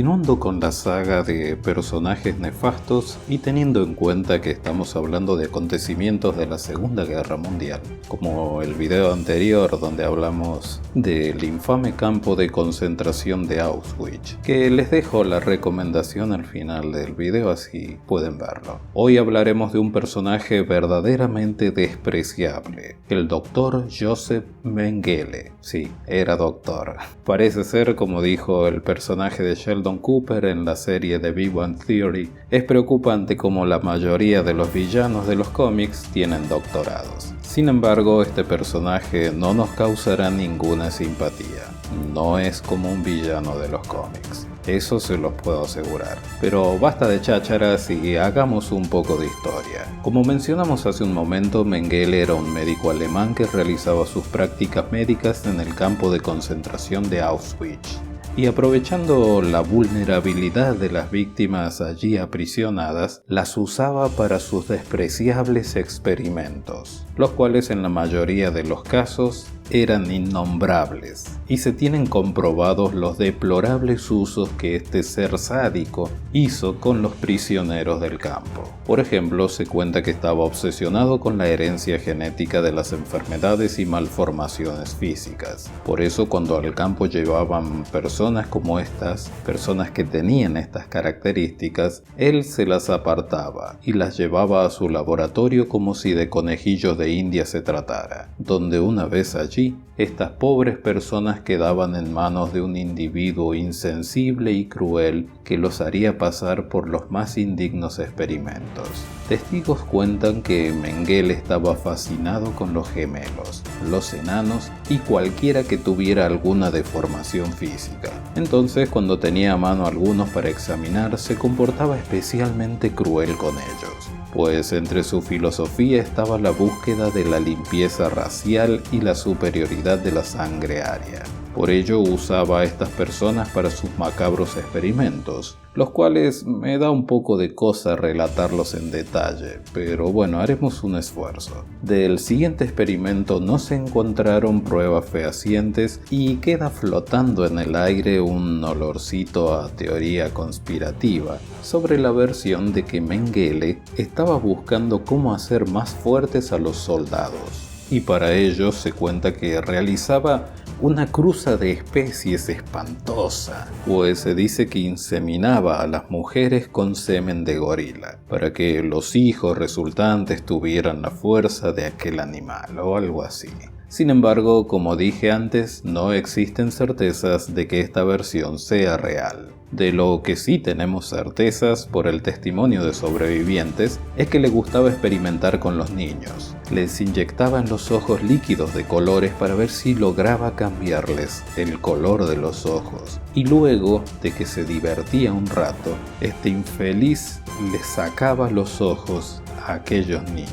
Continuando con la saga de personajes nefastos y teniendo en cuenta que estamos hablando de acontecimientos de la Segunda Guerra Mundial, como el video anterior donde hablamos del infame campo de concentración de Auschwitz, que les dejo la recomendación al final del video así pueden verlo. Hoy hablaremos de un personaje verdaderamente despreciable, el Dr. Joseph Mengele. Sí, era doctor. Parece ser, como dijo el personaje de Sheldon Cooper en la serie The Big Bang Theory, es preocupante como la mayoría de los villanos de los cómics tienen doctorados. Sin embargo, este personaje no nos causará ninguna simpatía. No es como un villano de los cómics. Eso se los puedo asegurar. Pero basta de chácharas y hagamos un poco de historia. Como mencionamos hace un momento, Mengele era un médico alemán que realizaba sus prácticas médicas en el campo de concentración de Auschwitz. Y aprovechando la vulnerabilidad de las víctimas allí aprisionadas, las usaba para sus despreciables experimentos, los cuales en la mayoría de los casos eran innombrables, y se tienen comprobados los deplorables usos que este ser sádico hizo con los prisioneros del campo. Por ejemplo, se cuenta que estaba obsesionado con la herencia genética de las enfermedades y malformaciones físicas. Por eso, cuando al campo llevaban personas como estas, personas que tenían estas características, él se las apartaba y las llevaba a su laboratorio como si de conejillos de India se tratara, donde una vez allí, estas pobres personas quedaban en manos de un individuo insensible y cruel que los haría pasar por los más indignos experimentos. Testigos cuentan que Mengele estaba fascinado con los gemelos, los enanos y cualquiera que tuviera alguna deformación física. Entonces, cuando tenía a mano algunos para examinar, se comportaba especialmente cruel con ellos, pues entre su filosofía estaba la búsqueda de la limpieza racial y la superioridad de la sangre aria. Por ello usaba a estas personas para sus macabros experimentos, los cuales me da un poco de cosa relatarlos en detalle, pero bueno, haremos un esfuerzo. Del siguiente experimento no se encontraron pruebas fehacientes y queda flotando en el aire un olorcito a teoría conspirativa sobre la versión de que Mengele estaba buscando cómo hacer más fuertes a los soldados. Y para ello se cuenta que realizaba una cruza de especies espantosa, pues se dice que inseminaba a las mujeres con semen de gorila, para que los hijos resultantes tuvieran la fuerza de aquel animal o algo así. Sin embargo, como dije antes, no existen certezas de que esta versión sea real. De lo que sí tenemos certezas por el testimonio de sobrevivientes es que le gustaba experimentar con los niños. Les inyectaba en los ojos líquidos de colores para ver si lograba cambiarles el color de los ojos. Y luego de que se divertía un rato, este infeliz les sacaba los ojos a aquellos niños.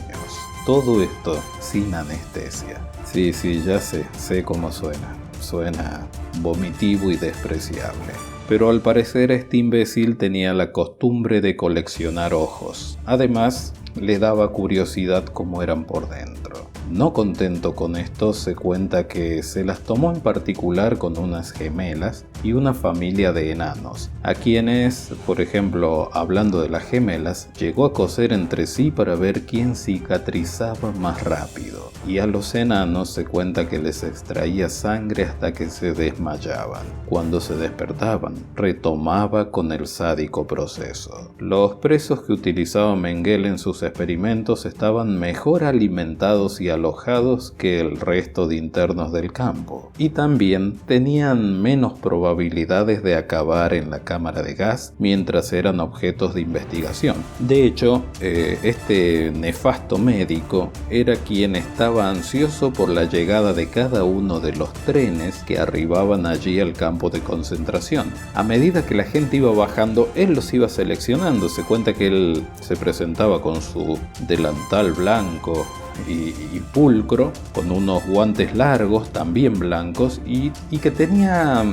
Todo esto sin anestesia. Sí, ya sé cómo suena. Suena vomitivo y despreciable. Pero al parecer este imbécil tenía la costumbre de coleccionar ojos. Además, le daba curiosidad cómo eran por dentro. No contento con esto, se cuenta que se las tomó en particular con unas gemelas y una familia de enanos, a quienes, por ejemplo, hablando de las gemelas, llegó a coser entre sí para ver quién cicatrizaba más rápido, y a los enanos se cuenta que les extraía sangre hasta que se desmayaban. Cuando se despertaban, retomaba con el sádico proceso. Los presos que utilizaba Mengele en sus experimentos estaban mejor alimentados y alojados que el resto de internos del campo, y también tenían menos probabilidades de acabar en la cámara de gas mientras eran objetos de investigación. De hecho, este nefasto médico era quien estaba ansioso por la llegada de cada uno de los trenes que arribaban allí al campo de concentración. A medida que la gente iba bajando, él los iba seleccionando. Se cuenta que él se presentaba con su delantal blanco y pulcro, con unos guantes largos, también blancos, y que tenía,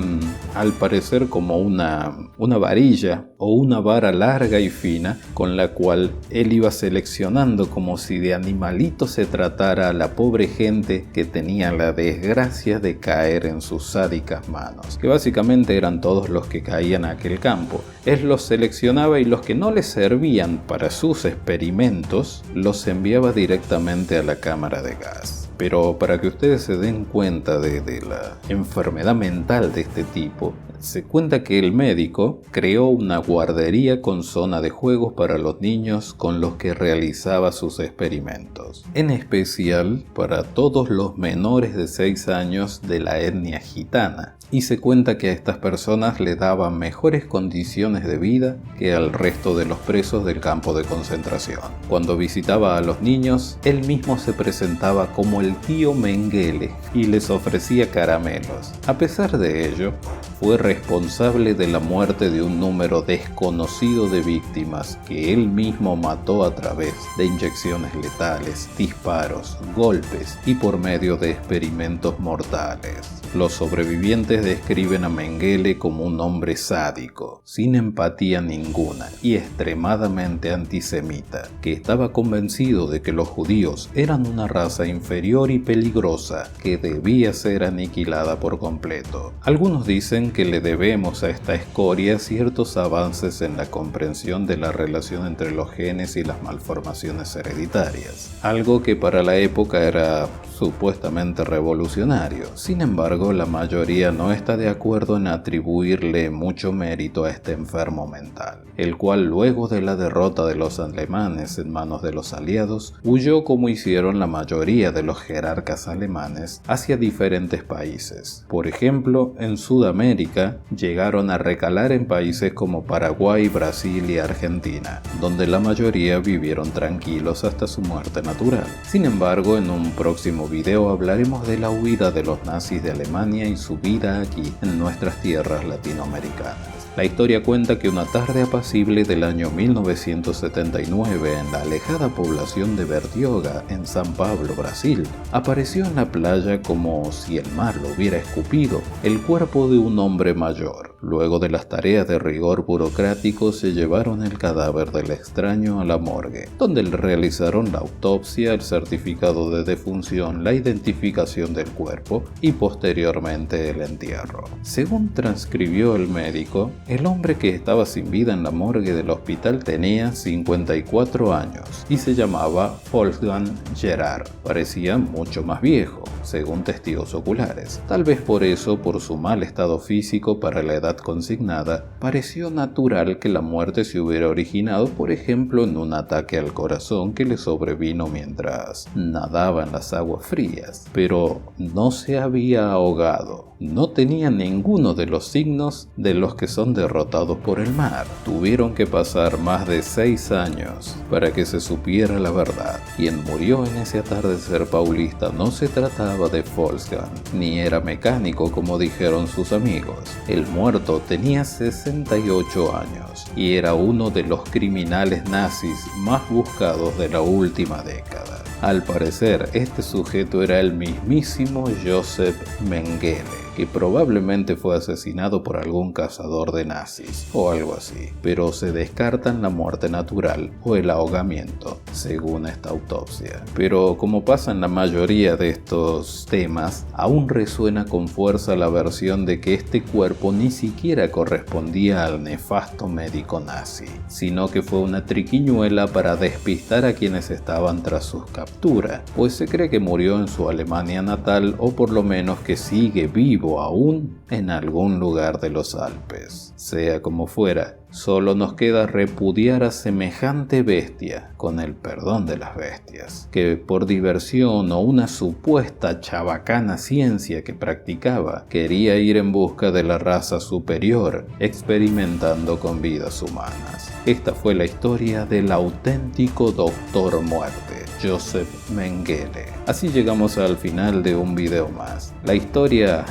al parecer, como una varilla o una vara larga y fina, con la cual él iba seleccionando, como si de animalito se tratara, a la pobre gente que tenía la desgracia de caer en sus sádicas manos, que básicamente eran todos los que caían a aquel campo. Él los seleccionaba y los que no le servían para sus experimentos los enviaba directamente a la cámara de gas. Pero para que ustedes se den cuenta de la enfermedad mental de este tipo, se cuenta que el médico creó una guardería con zona de juegos para los niños con los que realizaba sus experimentos, en especial para todos los menores de 6 años de la etnia gitana. Y se cuenta que a estas personas le daban mejores condiciones de vida que al resto de los presos del campo de concentración. Cuando visitaba a los niños, él mismo se presentaba como el tío Mengele y les ofrecía caramelos. A pesar de ello, fue responsable de la muerte de un número desconocido de víctimas que él mismo mató a través de inyecciones letales, disparos, golpes y por medio de experimentos mortales. Los sobrevivientes describen a Mengele como un hombre sádico, sin empatía ninguna y extremadamente antisemita, que estaba convencido de que los judíos eran una raza inferior y peligrosa que debía ser aniquilada por completo. Algunos dicen que le debemos a esta escoria ciertos avances en la comprensión de la relación entre los genes y las malformaciones hereditarias, algo que para la época era supuestamente revolucionario. Sin embargo, la mayoría no está de acuerdo en atribuirle mucho mérito a este enfermo mental, el cual luego de la derrota de los alemanes en manos de los aliados, huyó como hicieron la mayoría de los jerarcas alemanes hacia diferentes países. Por ejemplo, en Sudamérica llegaron a recalar en países como Paraguay, Brasil y Argentina, donde la mayoría vivieron tranquilos hasta su muerte natural. Sin embargo, en un próximo video hablaremos de la huida de los nazis de Alemania y su vida aquí en nuestras tierras latinoamericanas. La historia cuenta que una tarde apacible del año 1979 en la alejada población de Bertioga, en San Pablo, Brasil, apareció en la playa como si el mar lo hubiera escupido el cuerpo de un hombre mayor. Luego de las tareas de rigor burocrático se llevaron el cadáver del extraño a la morgue, donde le realizaron la autopsia, el certificado de defunción, la identificación del cuerpo y posteriormente el entierro. Según transcribió el médico, el hombre que estaba sin vida en la morgue del hospital tenía 54 años y se llamaba Wolfgang Gerard. Parecía mucho más viejo, según testigos oculares. Tal vez por eso, por su mal estado físico para la edad consignada, pareció natural que la muerte se hubiera originado, por ejemplo, en un ataque al corazón que le sobrevino mientras nadaba en las aguas frías. Pero no se había ahogado. No tenía ninguno de los signos de los que son derrotados por el mar. Tuvieron que pasar más de 6 años para que se supiera la verdad. Quien murió en ese atardecer paulista no se trataba de Wolfgang, ni era mecánico como dijeron sus amigos. El muerto tenía 68 años y era uno de los criminales nazis más buscados de la última década. Al parecer, este sujeto era el mismísimo Joseph Mengele, que probablemente fue asesinado por algún cazador de nazis o algo así, pero se descartan la muerte natural o el ahogamiento, según esta autopsia. Pero como pasa en la mayoría de estos temas, aún resuena con fuerza la versión de que este cuerpo ni siquiera correspondía al nefasto médico nazi, sino que fue una triquiñuela para despistar a quienes estaban tras su captura, pues se cree que murió en su Alemania natal o por lo menos que sigue vivo aún en algún lugar de los Alpes. Sea como fuera, solo nos queda repudiar a semejante bestia, con el perdón de las bestias, que por diversión o una supuesta chabacana ciencia que practicaba, quería ir en busca de la raza superior, experimentando con vidas humanas. Esta fue la historia del auténtico Doctor Muerte, Joseph Mengele. Así llegamos al final de un video más. La historia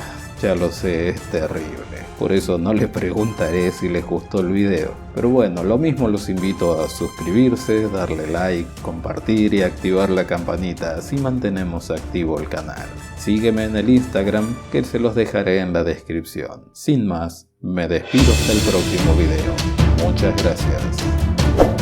Ya lo sé, es terrible. Por eso no les preguntaré si les gustó el video. Pero bueno, lo mismo los invito a suscribirse, darle like, compartir y activar la campanita, así mantenemos activo el canal. Sígueme en el Instagram, que se los dejaré en la descripción. Sin más, me despido hasta el próximo video. Muchas gracias.